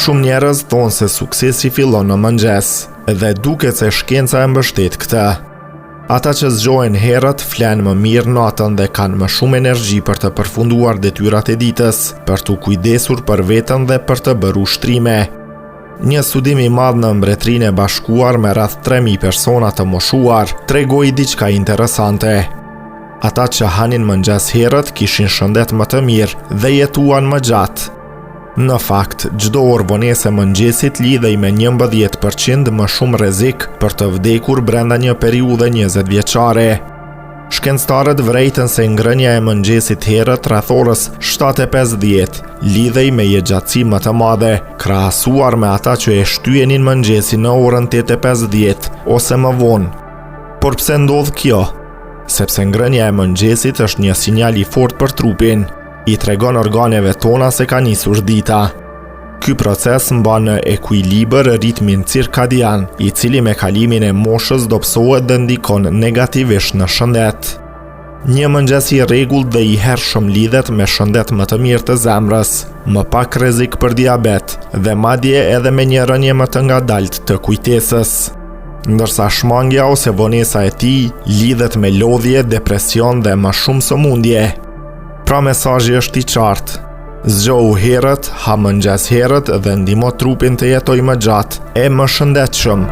Shumë njerëz thonë se suksesi fillon në mëngjes, dhe duket se shkenca e mbështet këtë. Ata që zgjohen herët flenë më mirë natën dhe kanë më shumë energji për të përfunduar detyrat e ditës, për të kujdesur për veten dhe për të bërë ushtrime. Një studim i madh në Mbretërinë e Bashkuar me rreth 3000 persona të moshuar tregoi diçka interesante. Ata që hanin mëngjes herët kishin shëndet më të mirë dhe jetuan më gjatë. Në fakt, çdo orë vonese mëngjesit lidhej me 11% më shumë rrezik për të vdekur brenda një periudhe 20 vjeçare. Shkencëtarët vërejtën se ngrënia e mëngjesit herët rreth orës 7:50 lidhej me jetëgjatësi më të madhe, krahasuar me ata që e shtyenin mëngjesin në orën 8:50 ose më vonë. Por pse ndodh kjo? Sepse ngrënia e mëngjesit është një sinjal i fortë për trupin, i tregon organeve tona se ka nisur dita. Ky proces mban në ekuilibër ritmin cirkadian, i cili me kalimin e moshës dobësohet dhe ndikon negativisht në shëndet. Një mëngjes i rregullt dhe i hershëm lidhet me shëndet më të mirë të zemrës, më pak rrezik për diabet dhe madje edhe me një rënje më të ngadalt të kujtesës. Ndërsa shmangja ose vonesa e tij lidhet me lodhje, depresion dhe më shumë sëmundje. Pra mesazhi është i qartë. Zgjohu herët, ha mëngjes herët dhe ndihmo trupin të jetojë më gjatë e më shëndetshëm.